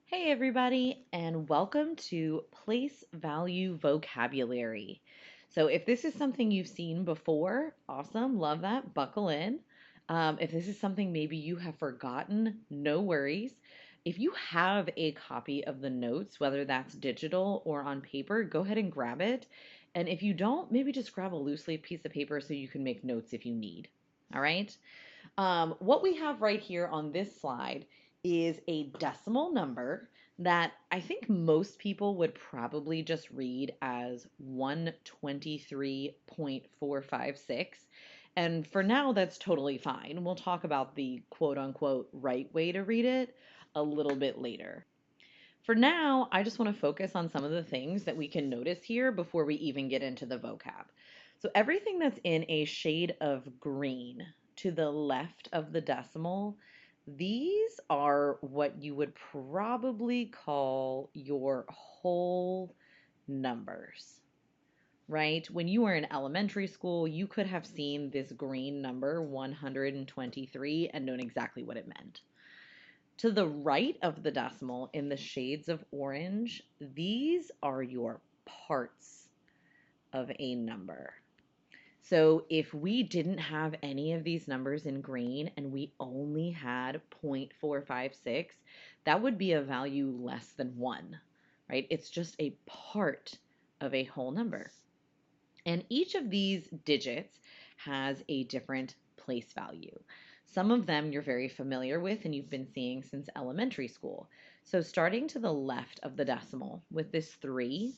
Hey everybody, and welcome to Place Value Vocabulary. So if this is something you've seen before, awesome, love that, buckle in. If this is something maybe you have forgotten, no worries. If you have a copy of the notes, whether that's digital or on paper, go ahead and grab it. And if you don't, maybe just grab a loose leaf piece of paper so you can make notes if you need. All right. What we have right here on this slide is a decimal number that I think most people would probably just read as 123.456. And for now, that's totally fine. We'll talk about the quote unquote right way to read it a little bit later. For now, I just want to focus on some of the things that we can notice here before we even get into the vocab. So everything that's in a shade of green to the left of the decimal, these are what you would probably call your whole numbers, right? When you were in elementary school, you could have seen this green number 123 and known exactly what it meant. To the right of the decimal in the shades of orange, these are your parts of a number. So if we didn't have any of these numbers in green and we only had 0.456, that would be a value less than 1, right? It's just a part of a whole number. And each of these digits has a different place value. Some of them you're very familiar with and you've been seeing since elementary school. So starting to the left of the decimal with this 3,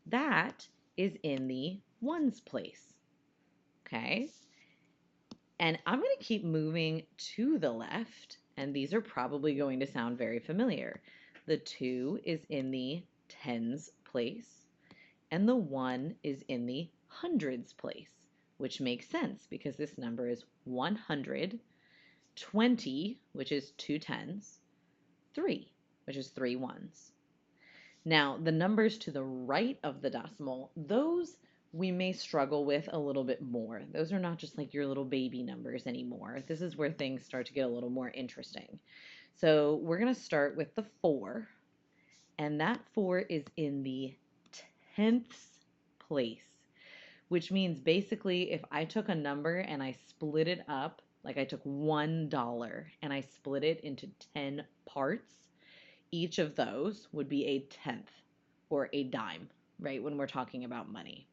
that is in the ones place. Okay. And I'm going to keep moving to the left, and these are probably going to sound very familiar. The 2 is in the tens place, and the 1 is in the hundreds place, which makes sense because this number is 100, 20, which is 2 tens, 3, which is 3 ones. Now, the numbers to the right of the decimal, those we may struggle with a little bit more. Those are not just like your little baby numbers anymore. This is where things start to get a little more interesting. So we're going to start with the 4, and that 4 is in the tenths place, which means basically if I took a number and I split it up, like I took $1 and I split it into 10 parts, each of those would be a tenth or a dime, right? When we're talking about money.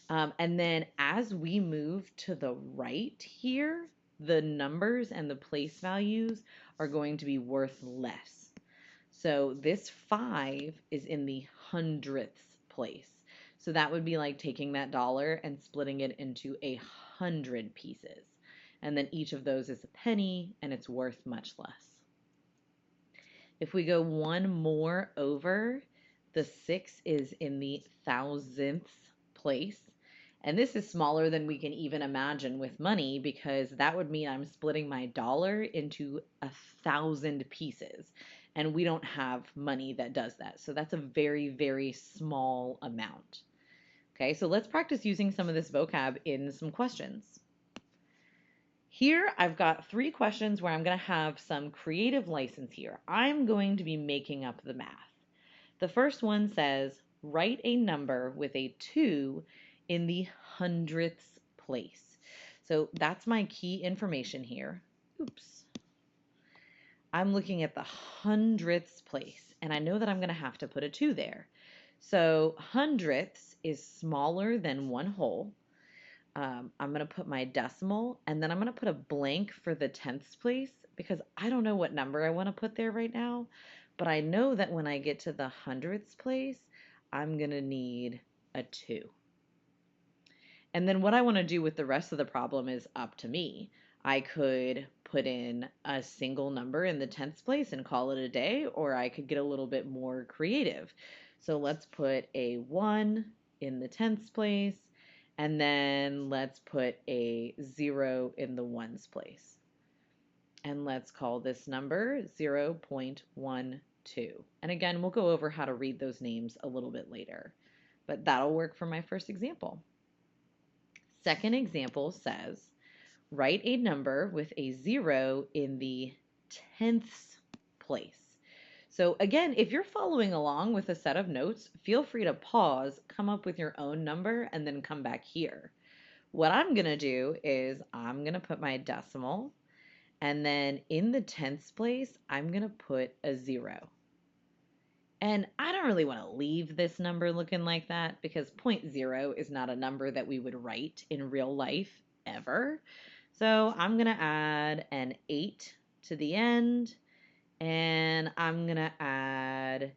And then as we move to the right here, the numbers and the place values are going to be worth less. So this 5 is in the hundredths place. So that would be like taking that dollar and splitting it into 100 pieces. And then each of those is a penny and it's worth much less. If we go one more over, the 6 is in the thousandths place. And this is smaller than we can even imagine with money because that would mean I'm splitting my dollar into 1,000 pieces. And we don't have money that does that. So that's a very, very small amount. Okay, so let's practice using some of this vocab in some questions. Here, I've got 3 questions where I'm going to have some creative license here. I'm going to be making up the math. The first one says, write a number with a 2 in the hundredths place. So that's my key information here. Oops. I'm looking at the hundredths place, and I know that I'm going to have to put a 2 there. So hundredths is smaller than 1 whole. I'm going to put my decimal, and then I'm going to put a blank for the tenths place because I don't know what number I want to put there right now, but I know that when I get to the hundredths place, I'm going to need a 2. And then what I want to do with the rest of the problem is up to me. I could put in a single number in the tenths place and call it a day, or I could get a little bit more creative. So let's put a 1 in the tenths place, and then let's put a 0 in the ones place. And let's call this number 0.12. And again, we'll go over how to read those names a little bit later. But that'll work for my first example. Second example says, write a number with a 0 in the tenths place. So again, if you're following along with a set of notes, feel free to pause, come up with your own number, and then come back here. What I'm going to do is I'm going to put my decimal, and then in the tenths place, I'm going to put a 0. And I don't really want to leave this number looking like that because point 0 is not a number that we would write in real life ever. So I'm going to add an 8 to the end, and I'm going to add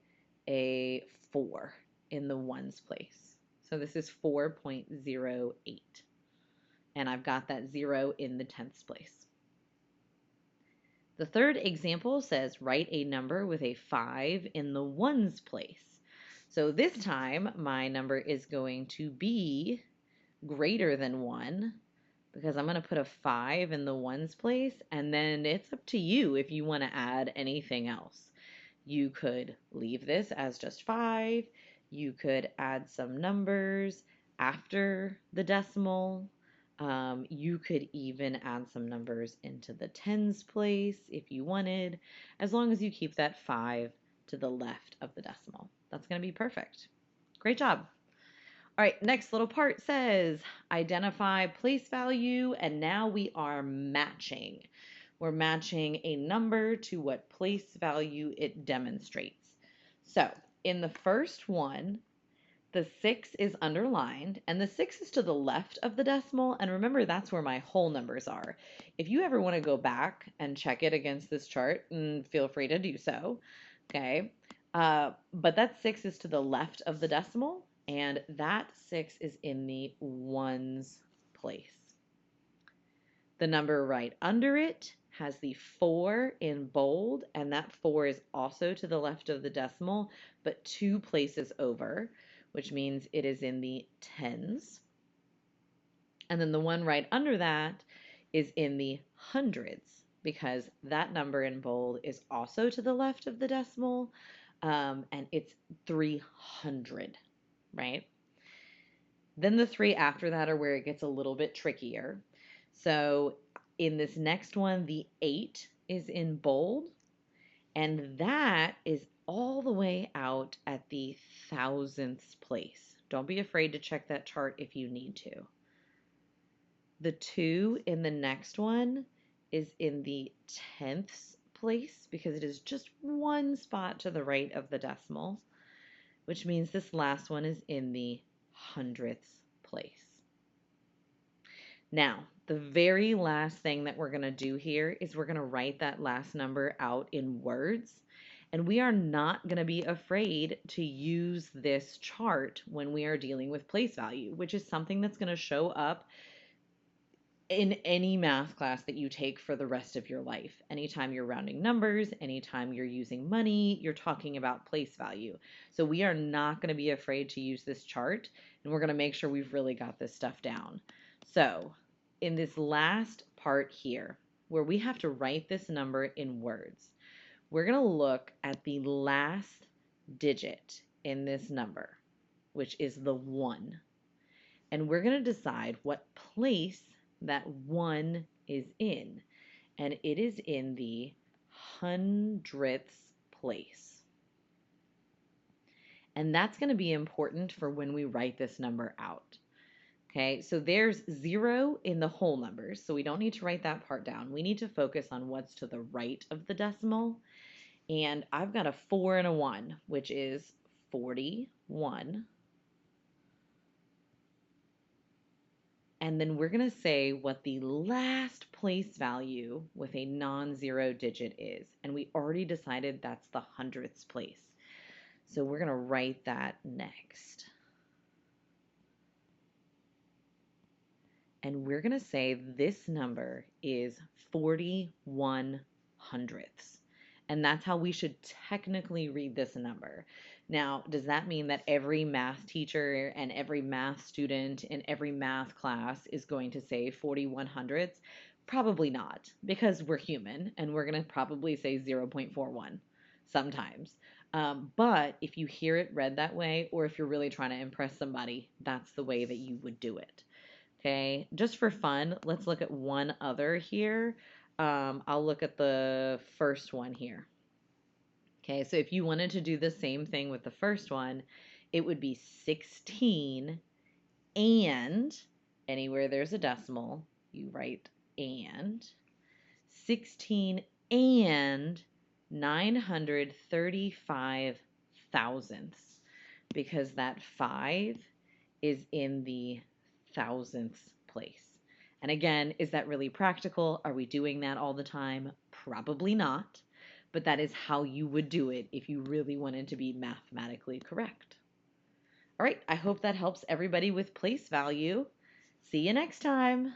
a 4 in the ones place. So this is 4.08. And I've got that 0 in the tenths place. The third example says write a number with a 5 in the ones place. So this time my number is going to be greater than 1 because I'm going to put a 5 in the ones place, and then it's up to you if you want to add anything else. You could leave this as just 5. You could add some numbers after the decimal. You could even add some numbers into the tens place if you wanted, as long as you keep that 5 to the left of the decimal. That's going to be perfect. Great job. All right, next little part says identify place value, and now we are matching. We're matching a number to what place value it demonstrates. So in the first one, the 6 is underlined, and the 6 is to the left of the decimal, and remember that's where my whole numbers are. If you ever want to go back and check it against this chart, feel free to do so, okay? But that 6 is to the left of the decimal, and that 6 is in the ones place. The number right under it has the 4 in bold, and that 4 is also to the left of the decimal, but 2 places over, which means it is in the tens. And then the one right under that is in the hundreds, because that number in bold is also to the left of the decimal, and it's 300, right? Then the 3 after that are where it gets a little bit trickier. So in this next one, the 8 is in bold, and that is all the way out at the thousandths place. Don't be afraid to check that chart if you need to. The 2 in the next one is in the tenths place because it is just one spot to the right of the decimal, which means this last one is in the hundredths place. Now, the very last thing that we're going to do here is we're going to write that last number out in words. And we are not going to be afraid to use this chart when we are dealing with place value, which is something that's going to show up in any math class that you take for the rest of your life. Anytime you're rounding numbers, anytime you're using money, you're talking about place value. So we are not going to be afraid to use this chart, and we're going to make sure we've really got this stuff down. So in this last part here, where we have to write this number in words, we're going to look at the last digit in this number, which is the 1. And we're going to decide what place that 1 is in. And it is in the hundredths place. And that's going to be important for when we write this number out. Okay, so there's 0 in the whole numbers, so we don't need to write that part down. We need to focus on what's to the right of the decimal. And I've got a 4 and a 1, which is 41. And then we're going to say what the last place value with a non-zero digit is. And we already decided that's the hundredths place. So we're going to write that next. And we're going to say this number is 41 hundredths. And that's how we should technically read this number. Now, does that mean that every math teacher and every math student in every math class is going to say 41 hundredths? Probably not, because we're human and we're going to probably say 0.41 sometimes. But if you hear it read that way, or if you're really trying to impress somebody, that's the way that you would do it. Okay, just for fun, let's look at one other here. I'll look at the first one here. Okay, so if you wanted to do the same thing with the first one, it would be 16 and anywhere there's a decimal, you write and 16 and 935 thousandths because that 5 is in the thousandths place. And again, is that really practical? Are we doing that all the time? Probably not, but that is how you would do it if you really wanted to be mathematically correct. All right, I hope that helps everybody with place value. See you next time.